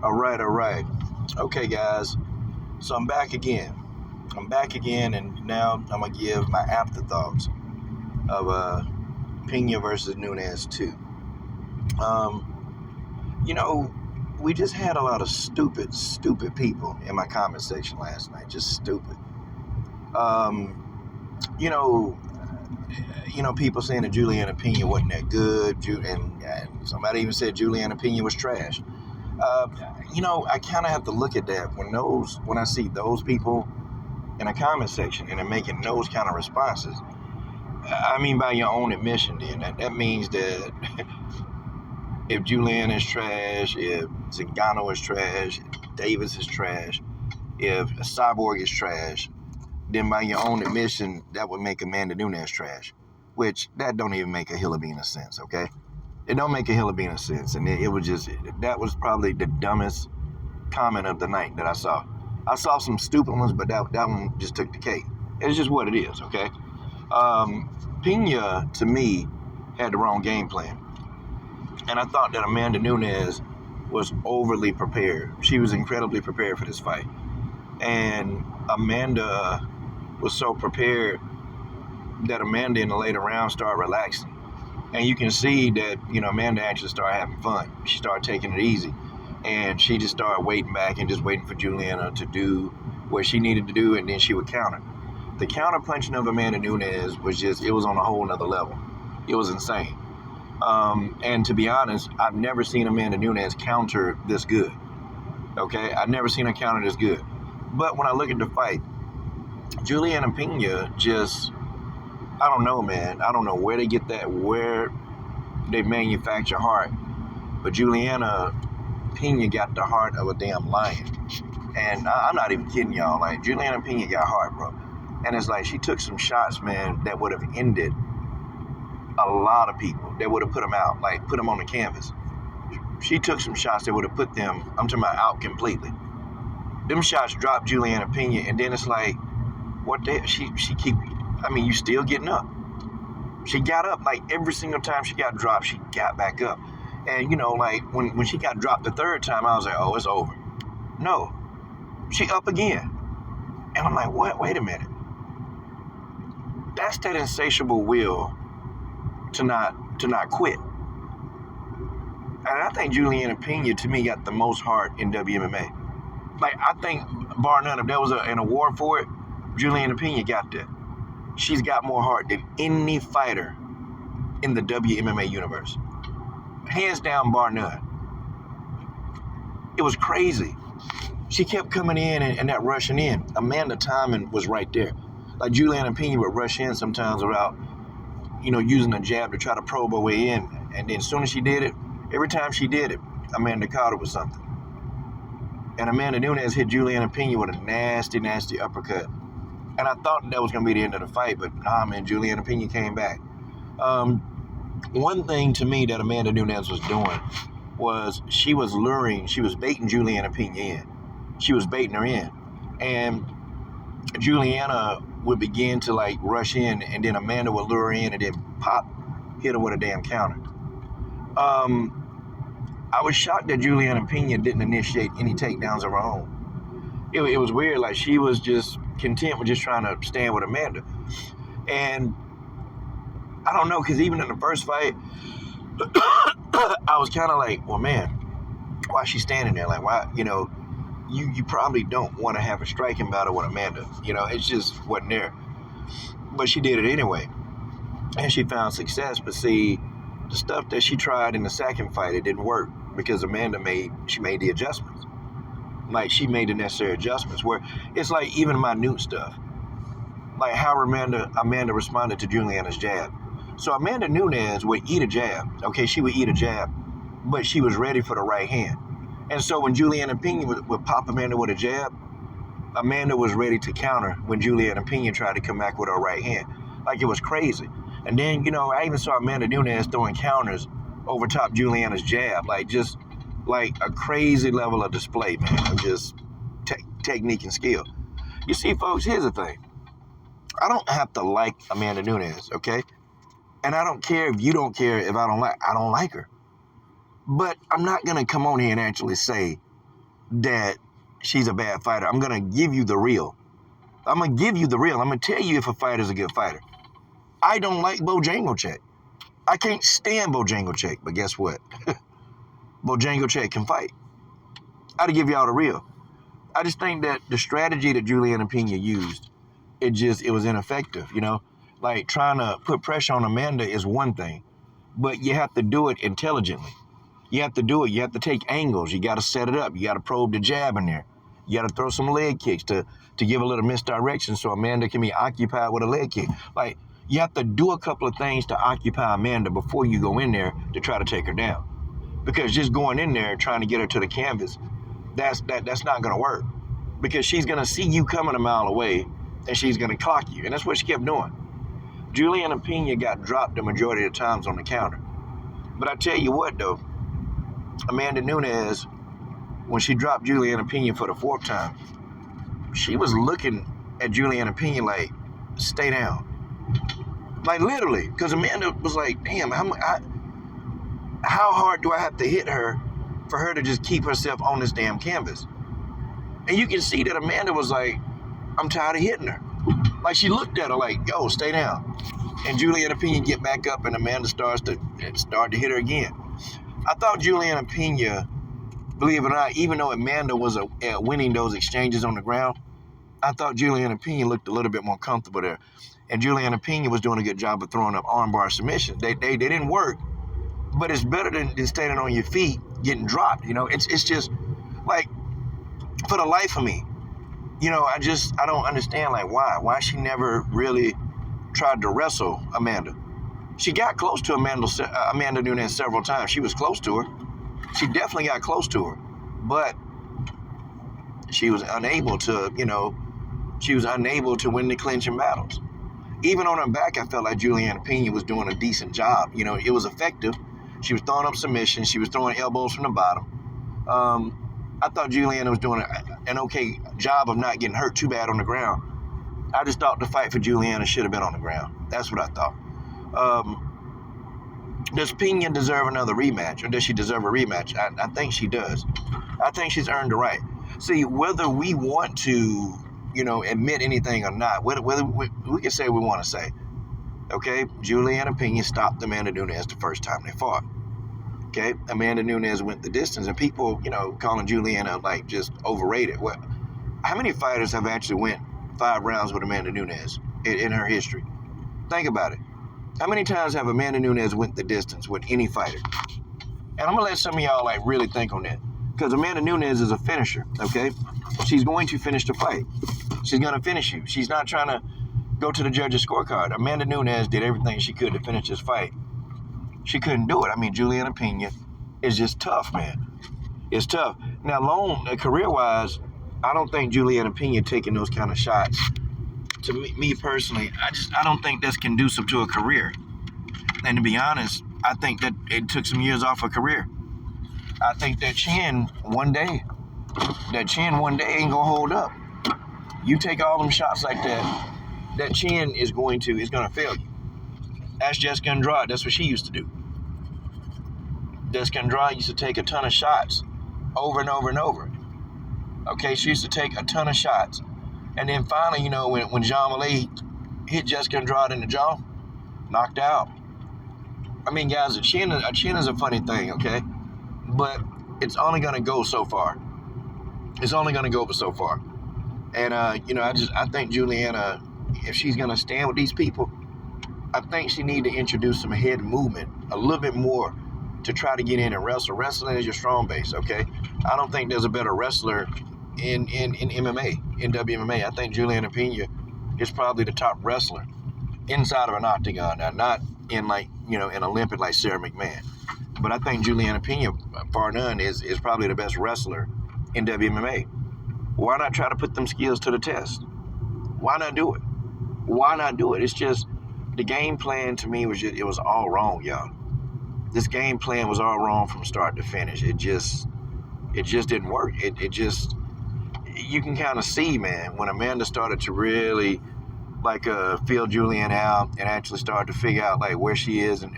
All right. Okay, guys. So I'm back again. And now I'm gonna give my afterthoughts of Pena versus Nunes 2. You know, we just had a lot of stupid people in my comment section last night. Just stupid. You know, people saying that Julianna Pena wasn't that good, and somebody even said Julianna Pena was trash. Uh, I kind of have to look at that when I see those people in a comment section and they're making those kind of responses. I mean, by your own admission, then that means that if Julianna is trash, if Zingano is trash, if Davis is trash, if Cyborg is trash, then by your own admission, that would make Amanda Nunes trash, which that don't even make a hill of bean of sense, okay? It don't make a hill of bean of sense, and that was probably the dumbest comment of the night that I saw. I saw some stupid ones, but that one just took the cake. It's just what it is, okay? Pena, to me, had the wrong game plan. And I thought that Amanda Nunes was overly prepared. She was incredibly prepared for this fight. And Amanda was so prepared that Amanda in the later round started relaxing. And you can see that, Amanda actually started having fun. She started taking it easy. And she just started waiting back and just waiting for Julianna to do what she needed to do, and then she would counter. The counter punching of Amanda Nunes it was on a whole nother level. It was insane. And to be honest, I've never seen Amanda Nunes counter this good. Okay? I've never seen her counter this good. But when I look at the fight, Julianna Pena I don't know, man. I don't know where they get that, where they manufacture heart. But Julianna Pena got the heart of a damn lion. And I'm not even kidding y'all. Like, Julianna Pena got heart, bro. And it's like she took some shots, man, that would have ended a lot of people. That would have put them out, like put them on the canvas. She took some shots that would have put them, I'm talking about, out completely. Them shots dropped Julianna Pena, and then it's like, what the hell? You still getting up. She got up, like every single time she got dropped, she got back up. And, like when she got dropped the third time, I was like, oh, it's over. No, she up again. And I'm like, what? Wait a minute. That's that insatiable will to not quit. And I think Julianna Pena, to me, got the most heart in WMMA. Like, I think, bar none, if there was an award for it, Julianna Pena got that. She's got more heart than any fighter in the WMMA universe. Hands down, bar none. It was crazy. She kept coming in and not rushing in. Amanda timing was right there. Like, Julianna Pena would rush in sometimes without, using a jab to try to probe her way in. And then as soon as she did it, every time she did it, Amanda caught her with something. And Amanda Nunes hit Julianna Pena with a nasty, nasty uppercut. And I thought that was going to be the end of the fight, but nah, man, Julianna Pena came back. One thing to me that Amanda Nunes was doing was she was baiting Julianna Pena in. She was baiting her in. And Julianna would begin to, like, rush in, and then Amanda would lure her in and then hit her with a damn counter. I was shocked that Julianna Pena didn't initiate any takedowns of her own. It was weird. Like, she was just content with just trying to stand with Amanda. And I don't know, because even in the first fight, I was kind of like, well, man, why is she standing there? Like, why, you probably don't want to have a striking battle with Amanda. It just wasn't there. But she did it anyway. And she found success. But see, the stuff that she tried in the second fight, it didn't work because Amanda made the adjustments. Like, she made the necessary adjustments where it's like even minute stuff. Like how Amanda responded to Julianna's jab. So Amanda Nunes would eat a jab. Okay, she would eat a jab, but she was ready for the right hand. And so when Julianna Pena would pop Amanda with a jab, Amanda was ready to counter when Julianna Pena tried to come back with her right hand. Like, it was crazy. And then, I even saw Amanda Nunes throwing counters over top Julianna's jab. Like, just like a crazy level of display, man, of just technique and skill. You see, folks, here's the thing. I don't have to like Amanda Nunes, okay? And I don't care if you don't care if I don't like her. But I'm not going to come on here and actually say that she's a bad fighter. I'm going to give you the real. I'm going to give you the real. I'm going to tell you if a fighter's a good fighter. I don't like Bojangles. I can't stand Bojangles, but guess what? Bojangles can fight. I'll give y'all the real. I just think that the strategy that Julianna Pena used, it was ineffective, you know? Like, trying to put pressure on Amanda is one thing, but you have to do it intelligently. You have to do it. You have to take angles. You got to set it up. You got to probe the jab in there. You got to throw some leg kicks to give a little misdirection so Amanda can be occupied with a leg kick. Like, you have to do a couple of things to occupy Amanda before you go in there to try to take her down. Because just going in there trying to get her to the canvas, that's not going to work. Because she's going to see you coming a mile away, and she's going to clock you. And that's what she kept doing. Julianna Pena got dropped the majority of the times on the counter. But I tell you what, though, Amanda Nunes, when she dropped Julianna Pena for the 4th time, she was looking at Julianna Pena like, stay down. Like, literally. Because Amanda was like, damn, how hard do I have to hit her for her to just keep herself on this damn canvas? And you can see that Amanda was like, I'm tired of hitting her. Like, she looked at her like, yo, stay down. And Julianna Pena get back up, and Amanda starts to hit her again. I thought Julianna Pena, believe it or not, even though Amanda was winning those exchanges on the ground, I thought Julianna Pena looked a little bit more comfortable there. And Julianna Pena was doing a good job of throwing up armbar submissions. They didn't work, but it's better than standing on your feet getting dropped. You know, it's just like, for the life of me, you know, I don't understand, like, why she never really tried to wrestle Amanda. She got close to Amanda Nunes several times. She was close to her. She definitely got close to her, but she was unable to, win the clinching battles. Even on her back, I felt like Julianna Pena was doing a decent job. You know, it was effective. She was throwing up submissions. She was throwing elbows from the bottom. I thought Julianna was doing an okay job of not getting hurt too bad on the ground. I just thought the fight for Julianna should have been on the ground. That's what I thought. Does Pena deserve another rematch, or does she deserve a rematch? I think she does. I think she's earned the right. See, whether we want to, admit anything or not, whether we can say what we want to say. Okay, Julianna Pena stopped Amanda Nunes the first time they fought. Okay, Amanda Nunes went the distance, and people, calling Julianna like just overrated. Well, how many fighters have actually went 5 rounds with Amanda Nunes in her history? Think about it. How many times have Amanda Nunes went the distance with any fighter? And I'm gonna let some of y'all like really think on that, because Amanda Nunes is a finisher. Okay, she's going to finish the fight. She's gonna finish you. She's not trying to go to the judges' scorecard. Amanda Nunes did everything she could to finish this fight. She couldn't do it. I mean, Julianna Pena is just tough, man. It's tough. Now, career-wise, I don't think Julianna Pena taking those kind of shots, to me personally, I don't think that's conducive to a career. And to be honest, I think that it took some years off her career. I think that chin one day ain't gonna hold up. You take all them shots like that chin is gonna fail you. Ask Jessica Andrade, that's what she used to do. Jessica Andrade used to take a ton of shots over and over and over. Okay, she used to take a ton of shots. And then finally, when Jean Malay hit Jessica Andrade in the jaw, knocked out. I mean, guys, a chin is a funny thing, okay? But it's only going to go so far. It's only going to go but so far. And, I think Julianna, if she's going to stand with these people, I think she need to introduce some head movement, a little bit more, to try to get in and wrestle. Wrestling is your strong base, okay? I don't think there's a better wrestler in MMA, in WMMA. I think Julianna Pena is probably the top wrestler inside of an octagon, not in an Olympic like Sarah McMahon. But I think Julianna Pena, bar none, is probably the best wrestler in WMMA. Why not try to put them skills to the test? Why not do it? Why not do it? It's just, the game plan to me it was all wrong, y'all. This game plan was all wrong from start to finish. It just didn't work. You can kind of see, man, when Amanda started to really feel Julianna out and actually started to figure out where she is, and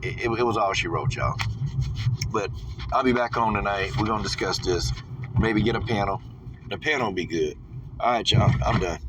it was all she wrote, y'all. But I'll be back on tonight. We're gonna discuss this. Maybe get a panel. The panel will be good. All right, y'all. I'm done.